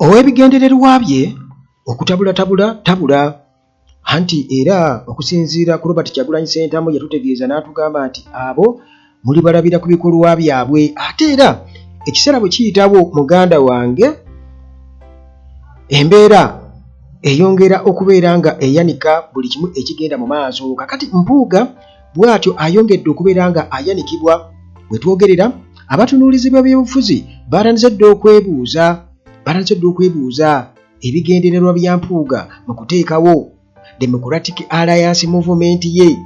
Ow'ebigendererwa bye okutabula anti era okusinziira ku Robert Kyagulanyi Ssentamu yatutegeeza n'atugamba nti abo muli balabira ku bikolwa byabwe ate era ekiseera bwe kiyitawo muganda wange embeera eyongera okubeera nga eyanika buli kimu ekigenda mu maaso. Kakati Mpuuga bw'atyo ayongedde okubeera nga ayanikibwa. Bwe twogerera abatunuulizi b'ebyobufuzi baranze dda okwebuuza ebigendererwa bya Mpuuga mu kuteekawo Democratic Alliance Movement ye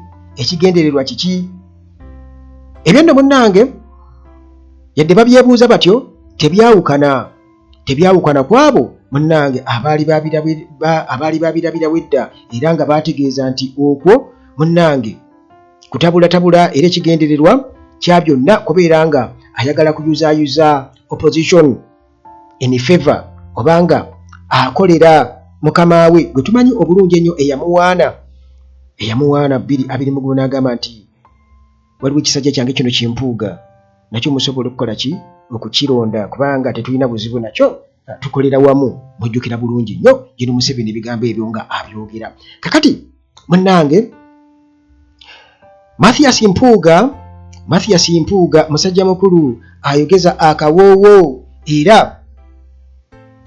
ekigendererwa kiki? Ebyo nno munnange yadde babyebuuza batyo tebyawukana kwabo munnange abaali babirabira wedda era nga bategeeza nti okwo munnange kutabula era ekigendererwa kya byonna kubeera nga ayagala kuyuzaayuza opposition in favor obanga akolera mukama we gwe tumanyi obulungi ennyo eyamuwaana 2 n'agamba nti waliwo ekisajja kyange kino Kimpuuga nakyo musobola okukola ki okukironda kubanga tetulina buzibu nakyo tukolera wamu mujjukira bulungi nnyo gino Museveni ebigambo ebyo nga abyogera. Kakati munnange Mathias Mpuuga musajja mukulu ayogeza akawoowo era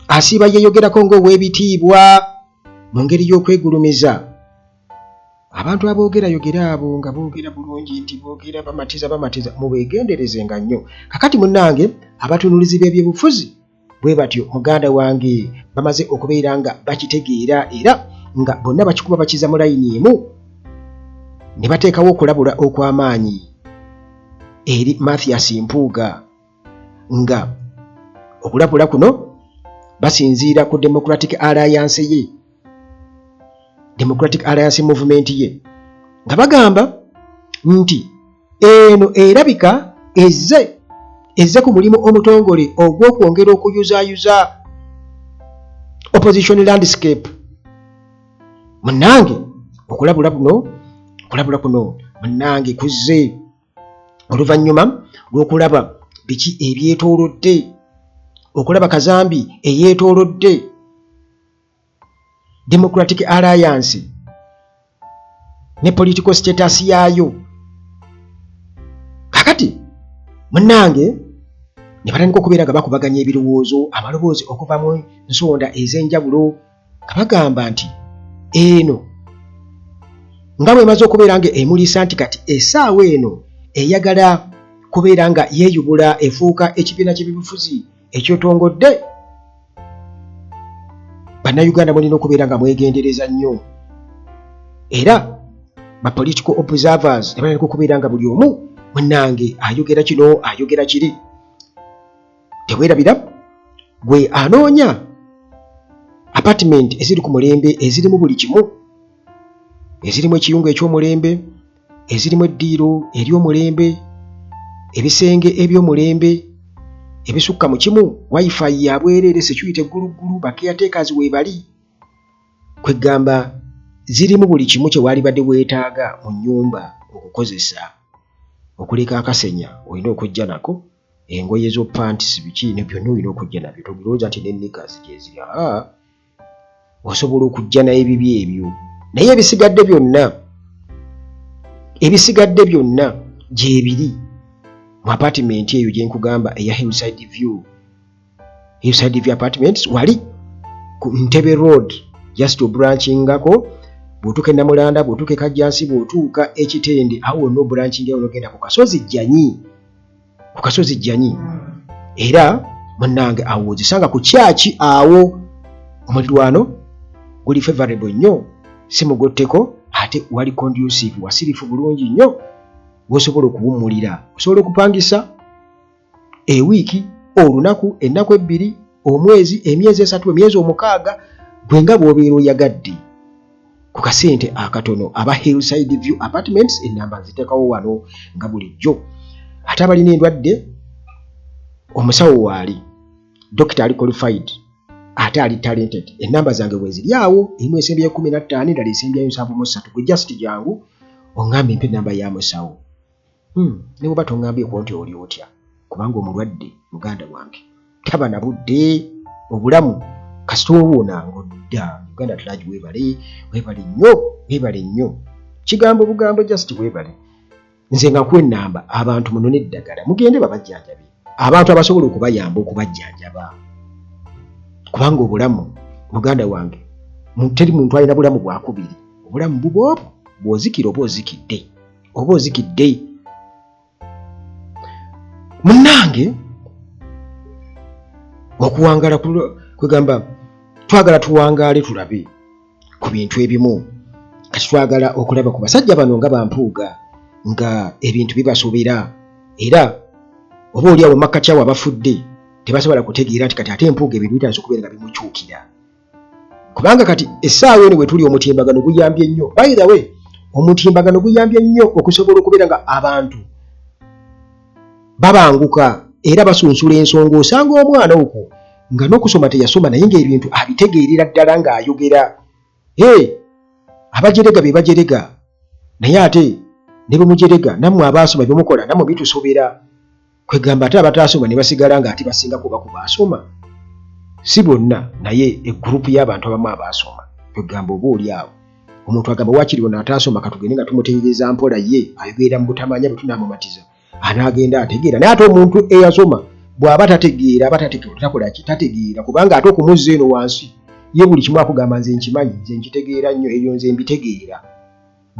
asiiba yeeyogerako ng'ow'ebitiibwa mu ngeri y'okwegulumiza. Abantu aboogera abo nga boogera bulungi nti boogera bamatiza mubeegenderezenga nnyo. Kakati munnange abatunuulizi b'ebyobufuzi bwe batyo muganda wange bamaze okubeera nga bakitegeera era nga bonna bakikuba bakiza mu layini emu ne bateekawo okulabula okw'amaanyi eri Mathias Mpuuga nga okulabula kuno basinziira ku Democratic Alliance Movement ye nga bagamba nti eno erabika ezze ku mulimu omutongole ogw'okwongera okuyuzaayuza opposition landscape. Munnange okulabula kuno munnange kuzze oluvannyuma lw'okulaba biki ebyetoolodde okulaba kazambi eyeetoolodde Democratic Alliance ne political status yaayo. Kakati munnange ne batandika okubeera nga bakubaganya ebirowoozo amaloboozi okuva mu nsonda ez'enjawulo nga bagamba nti eno nga bw'emaze okubeera nga emuliisa nti kati essaawa eno eyagala kubeera nga yeeyubula efuuka ekibiina ky'ebyobufuzi ekyotongodde. Bannayuganda mulina okubeera nga mwegendereza nnyo era ba political observers ne balina okubeera nga buli omu munnange ayogera kino ayogera kiri. Teweerabira gwe anoonya apartment eziri ku mulembe ezirimu buli kimu, ezirimu ekiyungu eky'omulembe, ezirimu eddiiro ery'omulembe, ebisenge eby'omulembe ebisukka mu kimu, wifi ya bwereere, security egguluggulu, bakeyateekazi weebali, kwegamba zirimu buli kimu kye waali badde weetaaga mu nnyumba okukozesa. Okuleka akasenya olina okujja nako, engoye z'opantisi biki ne byonna olina okujja nabyo. Tolowooza nti n'ennikas gyeziri, osobola okujja naye bibi ebyo. Naye ebisigadde byonna gyebiri mu apartment eyo gye nkugamba eya Hillside View Apartments wali ku Ntebe Road just obranchingako bw'otuuka e Namulanda, bw'otuuka e Kajjansi, bw'otuuka Ekitende, awo wonna obranching eyo n'ogenda ku Kasozi Jjanyi. Era munnange awo ozisanga ku kyaki awo omulirwano guli favorable nnyo, si mugotteko ate wali conducive, wasirifu bulungi nnyo w'osobola okuwummulira. Osobola okupangisa ewiiki, olunaku, ennaku 2, omwezi, emyezi 3, emyezi 6 gwe nga bw'obeera oyagadde ku kasente akatono. Aba Hillside View Apartments ennamba nziteekawo wano nga bulijjo. Ate abalina endwadde omusawo waali dokita ali qualified ate ali talented. Ennamba zange bwe ziri awo, emu esembyayo 15 endala esembyayo 73. Gwe just jangu ongambe mpa ennamba ya musawo. Ne bw'oba tongambye nti oli otya kubanga omulwadde muganda wange taba na budde. obulamu kasita obuona ngodda Uganda tulaji weebale nnyo kigambo bugambo just weebale nze nga kwenamba abantu munone eddagala mugende babajjanjabe abantu abasobola okubayamba okubajjanjaba kubanga obulamu muganda wange teri muntu alina bulamu bwakubiri obulamu bubwo bw'ozikira oba ozikidde munnange okuwangala kwegamba twagala tuwangaale tulabe ku bintu ebimu kati twagala okulaba ku basajja bano nga bampuuga nga ebintu bibasobera era oba oliawo makakyawo abafudde tebasobola kutegeera nti kati ate empuuga ebintu bitandise okubeera nga bimukyukira kubanga kati essaawa eno wetuli omutimbagano guyambye nnyo by the way omutimbagano guyambye nnyo okusobola okubeera nga abantu babanguka era basunsula ensonga osanga omwana okwo nga n'okusoma teyasoma naye ng'ebintu abitegeerera ddala ng'ayogera abajerega be bajerega naye ate ne bumujerega nammwe abaasoma byemukola nammwe bitusobera kwegamba ate abataasoma ne basigala nga ate basinga kuba ku baasoma si bonna naye eggurupu y'abantu abamu abaasoma kwegamba oba oli awo omuntu agamba waakiri ono ataasoma katugende nga tumutegeereza mpola ye ayogerera mu butamanya bwe tunaamumatiza anaagenda ategeera naye ate omuntu eyasoma bw'aba tategeera takolaki tategeera kubanga ate okumuzza eno wansi ye buli kimu akugamba nze nkimanyi nze nkitegeera nnyo ebyo nze mbitegeera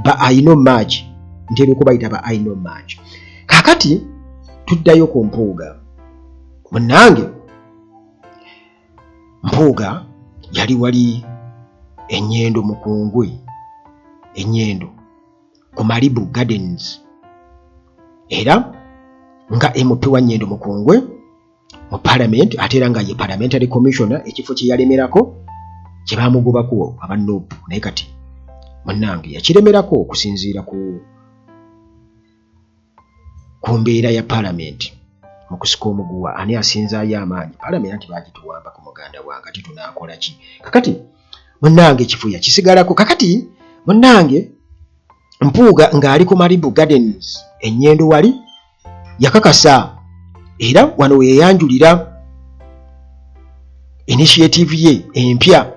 ba ayino maagi ntera okubayita ba ayino maagi kakati tuddayo ku mpuuga munnange mpuuga yali wali ennyendo mukungwe ennyendo ku Malibu Gardens era nga MP wa Nnyendo Mukungwe mu Parliament ate era nga ye Parliamentary Commissioner ekifo kye yalemerako kye baamugobako aba NUP naye kati munnange yakiremerako okusinziira ku mbeera ya Parliament mu kusika omuguwa ani asinzaayo amaanyi Parliament anti baagituwamba ku muganda wange ati tunaakola ki kakati munnange ekifo yakisigalako kakati munnange mpuuga ng'ali ku Malibu Gardens ennyendo wali yakakasa era wano weyanjulira initiative ye empya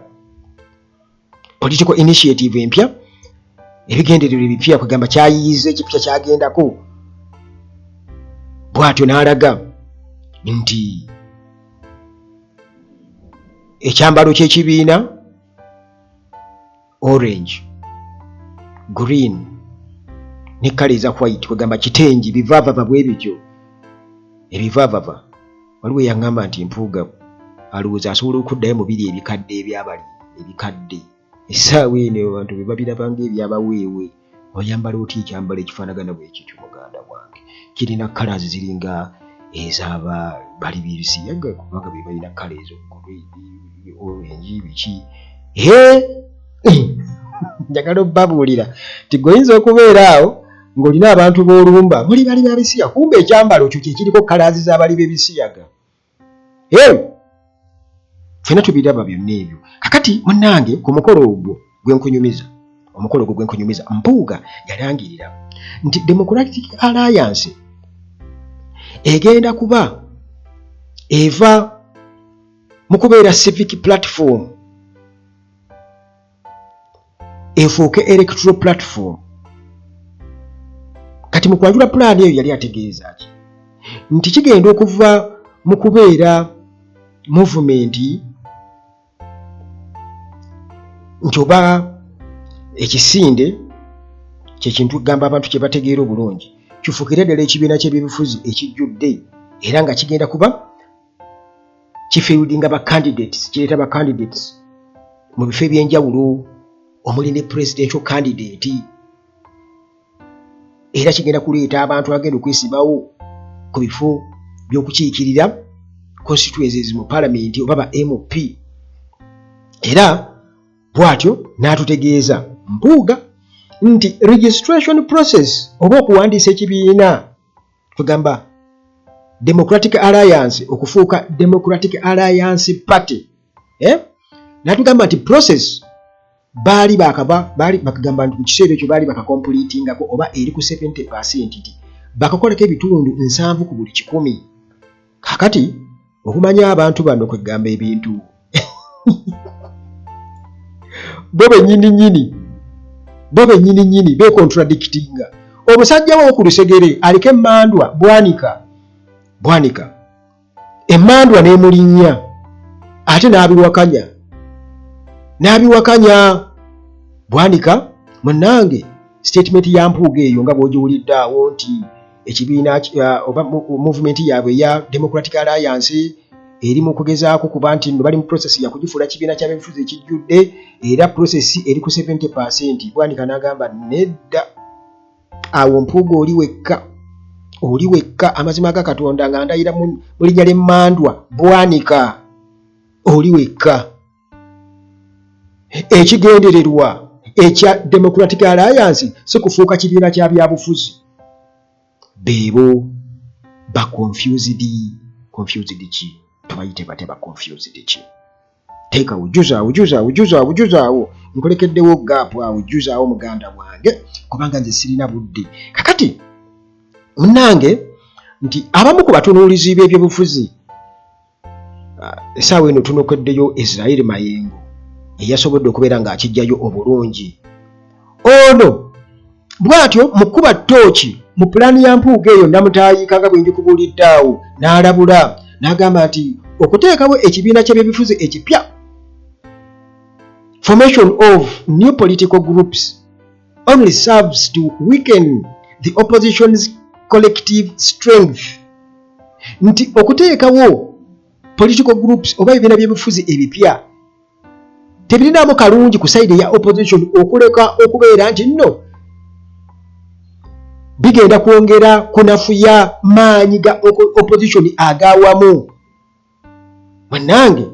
political initiative empya ebigendererwa ebipya kugamba kyayiyiza ekipya kyagendako bw'atyo n'alaga nti ekyambalo ky'ekibiina orange green ne kale eza white kugamba kitengi bivaavava bwe bityo ebivaavava waliwo yaŋŋamba nti mpuuga alowooza asobola okuddayo mu biri ebikadde ebyabali ebikadde essaawa eno abantu be babiraba ng'ebyabaweewe oyambala otya ekyambalo ekifaanagana bwe kityo muganda wange kirina kalazi ziringa ez'aba bali bibisiyaga kubanga be balina kala ezo orange biki njagala obbabuulira nti goyinza okubeera awo ng'olina abantu b'olumba muli bali babisiya kumbe ekyambalo kyo kyekiriko kalazi z'abali b'ebisiyaga ffenna tubiraba byonna ebyo kakati munnange ku mukolo ogwo gwenkunyumiza mpuuga yalangirira nti Democratic Alliance egenda kuba eva mu kubeera civic platform efuuke electoral platform kati mu kwanjula pulaani eyo yali ategeeza ki nti kigenda okuva mu kubeera movement nti oba ekisinde kyekintu gamba abantu kye bategeera obulungi kifuukire ddala ekibiina ky'ebyobufuzi ekijjudde era nga kigenda kuba kifieldinga kireeta ba candidates mu bifo ebyenjawulo omuli ne presidential candidate era kigenda kuleeta abantu agenda okwesibawo ku bifo by'okukiikirira constituencies mu Parliament oba ba MP era bw'atyo n'atutegeeza mpuuga nti registration process oba okuwandiisa ekibiina tugamba Democratic Alliance okufuuka Democratic Alliance Party n'atugamba nti process baali bakagamba nti mu kiseera ekyo baali bakakompletingako oba eri ku 70% nti bakakolako ebitundu 7 ku buli 100 kakati okumanya abantu bano kwegamba ebintu bo bennyini bekontradictinga. Omusajja wo ku lusegere aliko emmandwa bwanika emmandwa n'emulinnya ate n'abiwakanya Bwanika munnange statement ya Mpuuga eyo nga bw'ogiwulidde awo nti ekibiina oba movement yaabwe ya Democratic Alliance eri mu kugezaako kuba nti bali mu process ya kugifuula kibiina ky'abeebifuzi ekijjudde era process eri ku 70%. Bwanika n'agamba nedda awo Mpuuga oli wekka amazima ga Katonda nga ndayira mu linnya ly'emmandwa Bwanika oli wekka. Ekigendererwa ekya Democratic Alliance si kufuuka kibiina kya byabufuzi. Beebo ba confused ki tubayite bate ba confused ki. Teeka wujuza nkolekeddewo gaapu awo wujuza muganda wange kubanga nze sirina budde. Kakati munnange nti abamu ku batunuulizi b'ebyobufuzi essaawa eno tunokeddeyo Israel Mayengo eyasobodde okubeera ng'akijjayo obulungi. Ono bw'atyo mu kuba ttooki mu pulaani ya Mpuuga eyo namutaayika nga bwe njikubuulidde awo n'alabula n'agamba nti okuteekawo ekibiina ky'ebyobufuzi ekipya, formation of new political groups only serves to weaken the opposition's collective strength. Nti okuteekawo political groups oba ebibiina by'ebyobufuzi ebipya tebirinamu kalungi ku side ya opposition okuleka okubeera nti nno bigenda kwongera kunafuya maanyi ga opposition agawamu. Munnange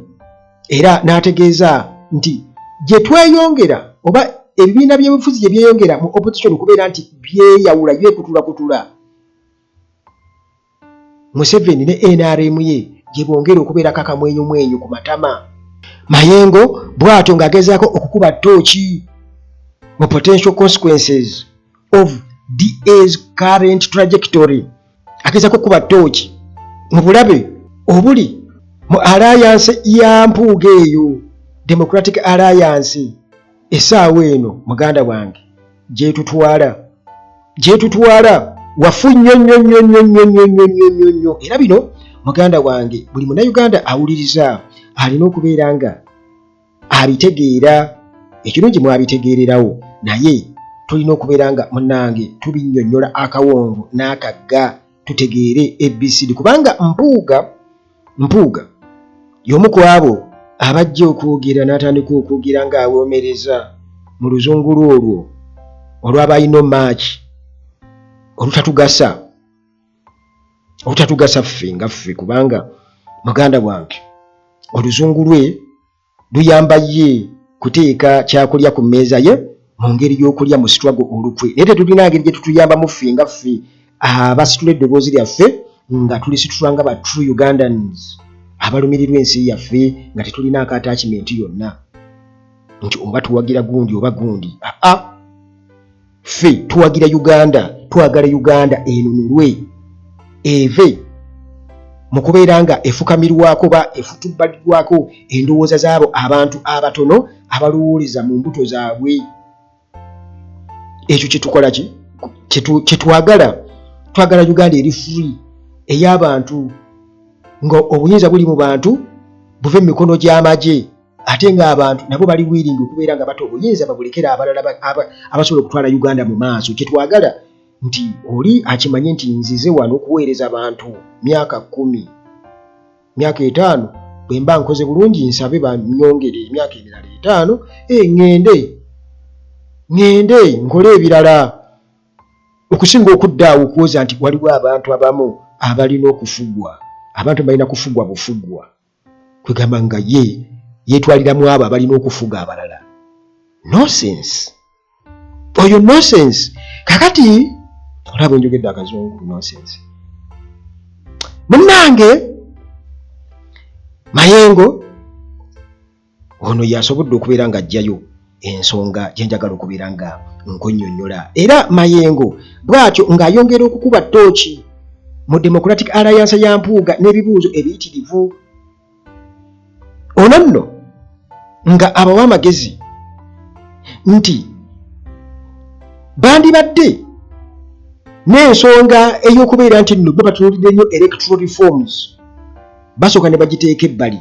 era n'ategeeza nti gye tweyongera oba ebibiina by'ebyobufuzi gye byeyongera mu opposition okubeera nti byeyawula byekutulakutula, Museveni ne NRM ye gye bongera okubeerako akamwenyumwenyu ku matama. Mayengo bw'atyo ng'agezaako okukuba ttooki mu potential consequences of DA's current trajectory. Agezaako okukuba ttooki mu bulabe obuli mu alliance ya Mpuuga eyo, Democratic Alliance. Essaawa eno muganda wange gyetutwala wafu nnyo. Era bino muganda wange buli munnayuganda awuliriza alina okubeera nga abitegeera. Ekirungi mwabitegeererawo, naye tulina okubeera nga munnange tubinnyonnyola akawonvu n'akagga tutegeere ABCD kubanga Mpuuga y'omu ku abo abajja okwogera n'atandika okwogera ng'awoomereza mu luzungulu olwo olw'abayino maaki olutatugasa ffe nga ffe kubanga muganda wange oluzungu lwe luyamba ye kuteeka kyakulya ku mmeeza ye mu ngeri y'okulya mu struggle olukwe. Naye tetulina ngeri gye tutuyambamu ffe nga ffe abasitula eddoboozi lyaffe nga tulisitula nga ba true Ugandans abalumirirwa ensi yaffe nga tetulina attachment yonna nti oba tuwagira gundi oba gundi. Ffe tuwagira Uganda, twagala Uganda enunulwe eve mu kubeera nga efukamirwako ba efutubbalirwako endowooza z'abo abantu abatono abalowoleza mu mbuto zaabwe. Ekyo kyetukola kyetwagala Uganda eri free ey'abantu nga obuyinza buli mu bantu buve mu mikono gy'amagye ate ng'abantu nabo bali willing okubeera nga bata obuyinza babulekera abalala abasobola okutwala Uganda mu maaso. Kyetwagala nti oli akimanye nti nzize wano okuweereza abantu myaka 10 myaka 5 bwe mba nkoze bulungi nsabe banyongere emyaka emirala 5 ngende nkole ebirala okusinga okuddaawo okuwoza nti waliwo abantu abamu abalina okufugwa. Abantu balina kufugwa bufugwa kwegamba nga yeetwaliramu abo abalina okufuga abalala. Nonsense oyo nonsense. Kakati olaba njogedde akazungu nonsense. Munnange Mayengo ono yasobodde okubeera nga ajjayo ensonga gye njagala okubeera nga nkonnyonnyola. Era Mayengo bw'atyo ng'ayongera okukuba ttooki mu Democratic Alliance ya Mpuuga n'ebibuuzo ebiyitirivu. Ono nno nga abawa amagezi nti bandibadde n'ensonga ey'okubeera nti nno batunuulidde nnyo electoral reforms basooka ne bagiteeka ebbali.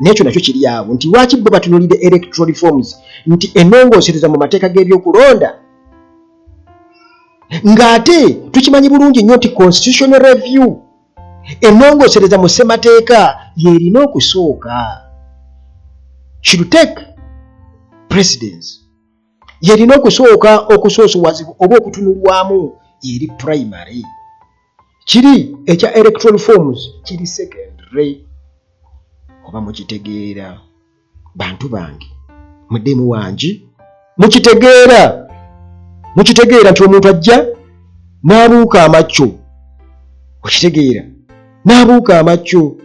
N'ekyo nakyo kiri awo nti lwaki bo batunuulidde electoral reforms nti ennongoosereza mu mateeka g'ebyokulonda ng'ate tukimanyi bulungi nnyo nti constitutional review ennongoosereza mu ssemateeka y'erina okusooka. Should take precedence. Yerina okusooka okusoosowazibwa oba okutunulwamu eri primary. Kiri ekya electoral reforms kiri secondary. Oba mukitegeera bantu bange muddemu wangi mukitegeera nti omuntu ajja n'abuuka amacco. Okitegeera n'abuuka amacco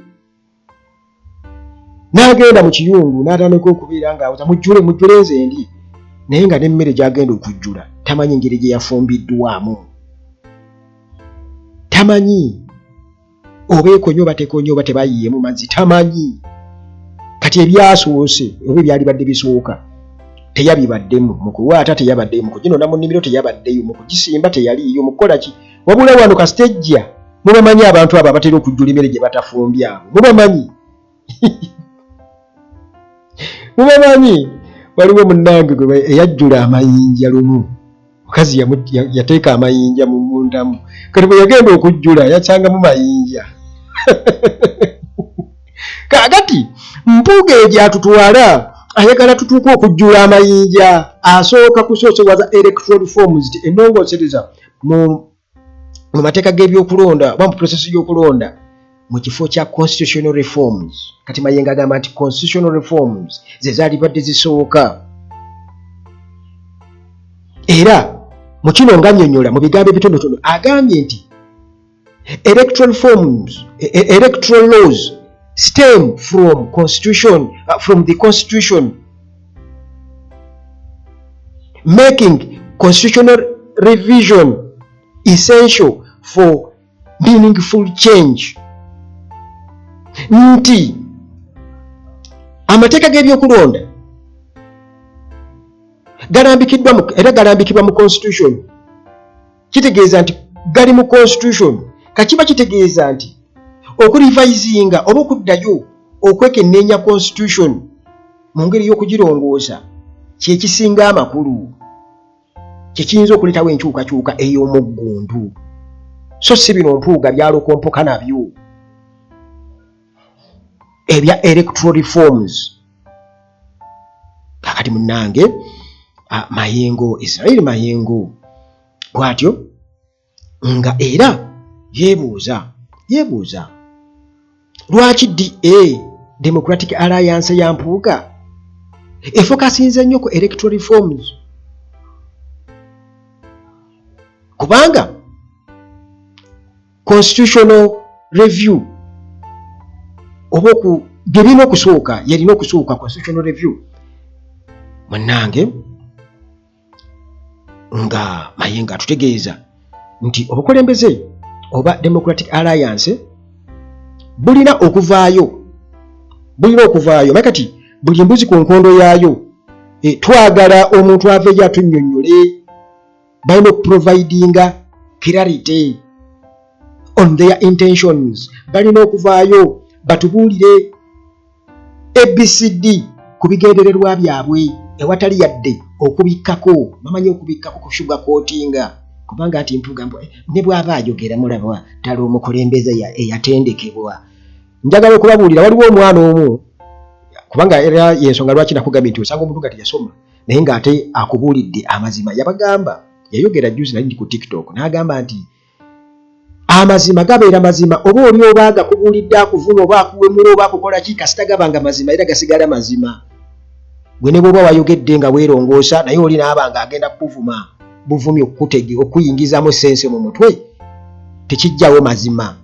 n'agenda mu kiyungu n'atandika okubeera ng'awoza mujjule nze ndi naye nga n'emmere gy'agenda okujjula tamanyi engeri gye yafumbiddwamu. Tamanyi oba ekonye oba tekonye oba tebayiyeemu mazzi tamanyi. Kati ebyasoose oba ebyalibadde bisooka teyabibaddemu mu kuwaata teyabaddeyo mu kuginona mu nnimiro teyabaddeyo mu kugisimba teyaliiyo mu kukola ki wabula wano kasitejja mubamanyi abantu abo abatera okujjula emmere gye batafumbye abo mubamanyi. Mubamanyi waliwo munnange gwe eyajjula amayinja lumu mukazi yateeka amayinja mu mundamu kati bwe yagenda okujjula yasangamu mayinja. Kaakati Mpuuga egyatutwala ayagala tutuuke okujjula amayinja asooka kusoosowaza electoral reforms ti ennongoosereza mu mateeka g'ebyokulonda oba mu process y'okulonda mu kifo kya constitutional reforms. Kati Mayengo agamba nti constitutional reforms ze zaalibadde zisooka. Era mu kino ng'annyonnyola mu bigambo ebitonotono agambye nti electoral reforms, electoral laws stem from the constitution, making constitutional revision essential for meaningful change. Nti amateeka g'ebyokulonda galambikibwa mu constitution. Kitegeeza nti gali mu constitution kakiba kitegeeza nti okurivisinga oba okuddayo okwekenneenya constitution mu ngeri y'okugirongoosa kyekisinga amakulu kyekiyinza okuleetawo enkyukakyuka ey'omuggundu so si bino Mpuuga byalokompoka nabyo ebya electoral reforms. Kakati munnange Mayengo Israel Mayengo bw'atyo nga era yeebuuza lwaki DA Democratic Alliance ya Mpuuga efokasinze nnyo ku electoral reforms kubanga constitutional review oba gerina okusooka yerina okusooka constitutional review munnange nga Mayengo atutegeeza nti obukulembeze oba Democratic Alliance bulina okuvaayo makati buli mbuzi ku nkondo yaayo. Twagala omuntu aveeyo atunnyonnyole balina okuprovidinga clarity on their intentions. Balina okuvaayo batubuulire ABCD ku bigendererwa byabwe ewatali yadde okubikkako. Bamanyi okubikkako ku sugar coatinga kubanga ati Mpuuga ne bw'aba ayogera mulaba tali omukulembeze eyatendekebwa. Njagala okubabuulira waliwo omwana omu kubanga era yensonga lwaki nakugambye nti osanga omuntu nga teyasoma naye ng'ate akubuulidde amazima. Yabagamba yayogera juzi nali ndi ku TikTok n'agamba nti amazima gabeera mazima oba oli oba agakubuulidde akuvuma oba akuwemula oba akukola ki kasita gabanga mazima era gasigala mazima. Gwe ne bw'oba wayogedde nga weerongoosa naye oli n'aba ng'agenda kukuvuma buvumi okuyingizamu sense mu mutwe tekijjawo mazima.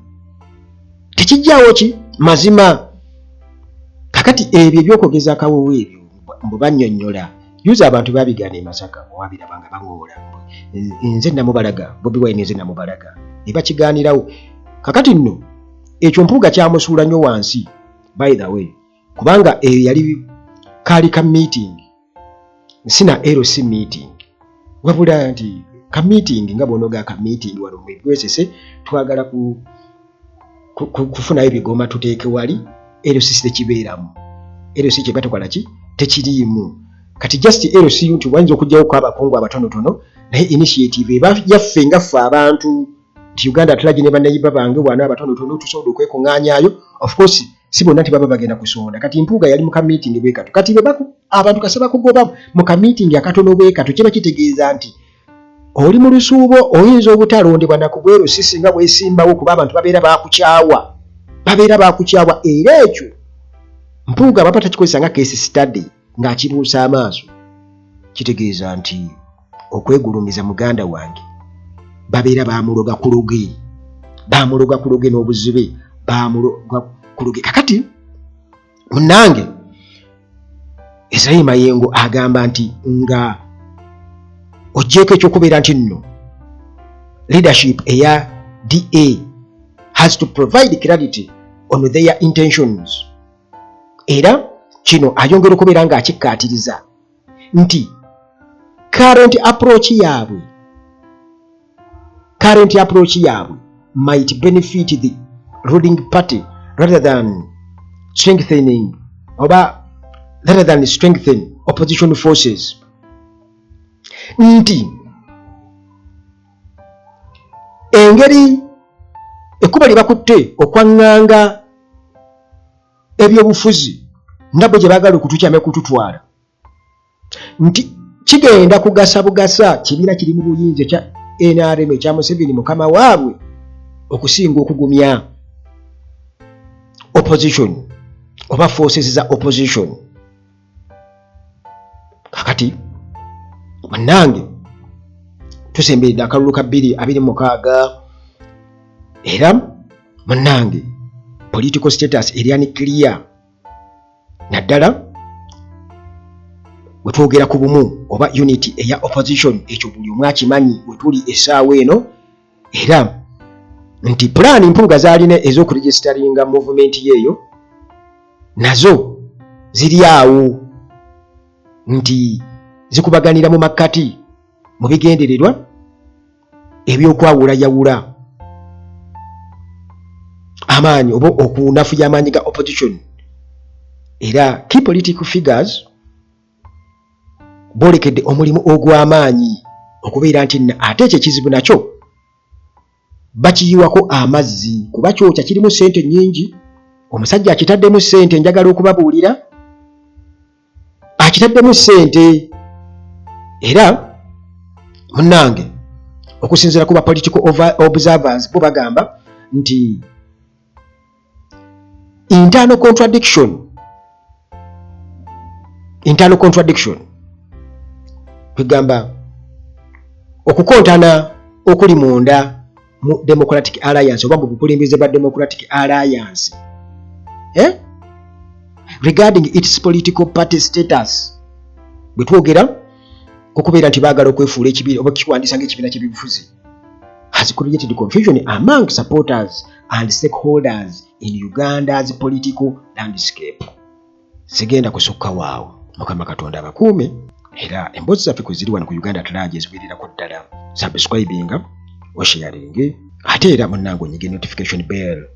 Tekijjawo ki mazima. Kakati ebyo ebyokugeza akawowo ebyo mbu bannyonnyola yuza abantu babigaana e Masaka wabirabanga bangoola nze namubalaga Bobi Wine nze namubalaga ne bakigaanirawo kakati nno ekyo Mpuuga kyamusuula nnyo wansi by the way kubanga eyo yali kaali ka meeting sina LC meeting wabula nti ka meeting nga bonoga ka meeting wano mwebwesese twagala kufuna ebigoma tuteeke wali LC tekibeeramu LC kye batukola ki tekiriimu kati just LC nti wanza okujjawo kw'abakungu abatonotono naye initiative yaffe nga ffe abantu nti Uganda Atlagi ne bannayiba bange wana abatonotono tusobola okwekuŋŋaanyaayo of course si bonna nti baba bagenda kusonda kati Mpuuga yali mu ka meeting bwe katu kati abantu kasaba kugoba mu ka meeting akatono bwe katu kiba kitegeeza nti oli mu lusuubo oyinza obutalondebwa na ku bweru singa bwesimbawo kuba abantu babeera baakukyawa era ekyo Mpuuga baba takikozesa nga case study ng'akibuusa amaaso kitegeeza nti okwegulumiza muganda wange babeera baamuloga kuloge n'obuzibe baamuloga kuloge kakati munnange Israel Mayengo agamba nti nga ogyeko ekyokubeera nti nno leadership eya DA has to provide clarity on their intentions era kino ayongera okubeera ng'akikkaatiriza nti current approach yaabwe might benefit the ruling party rather than strengthen opposition forces nti engeri ekkuba lye bakutte okwaŋŋanga ebyobufuzi nabwe gye baagala okutukyama kututwala nti kigenda kugasa bugasa kibiina kiri mu buyinza kya NRM ekya Museveni mukama waabwe okusinga okugumya opposition oba forces za opposition kakati bannange tusemberedde akalulu ka 2026 era bannange political status eri clear naddala wetwogera ku bumu oba unity eya opposition ekyo buli omu akimanyi wetuli essaawa eno era nti plan Mpuuga zaalina ez'okuregisteringa movement yeeyo nazo ziri awo nti zikubaganira mu makkati mu bigendererwa ebyokwawulayawula amaanyi oba okunafuya amaanyi ga opposition era key political figures bolekedde omulimu ogw'amaanyi okubeera nti ate ekyo ekizibu nakyo bakiyiwako amazzi kuba kyokya kirimu ssente nnyingi omusajja akitaddemu ssente njagala okubabuulira akitaddemu ssente era munnange okusinziira ku ba political observers bo bagamba nti internal contradiction kwegamba okukontana okuli munda mu Democratic Alliance oba mu bukulembeze bwa Democratic Alliance regarding its political party status betwogera kukubeera nti baagala okwefuula ekibiina oba kiwandiisa ng'ekibiina ky'ebyobufuzi has created confusion among supporters and stakeholders in Uganda's political landscape. Sigenda kusukka waawo Mukama Katonda abakuume era emboozi zaffe kwe ziri wano ku Uganda Atlagi eziwererako ddala subscribing sharing ate era munnange onyige notification bell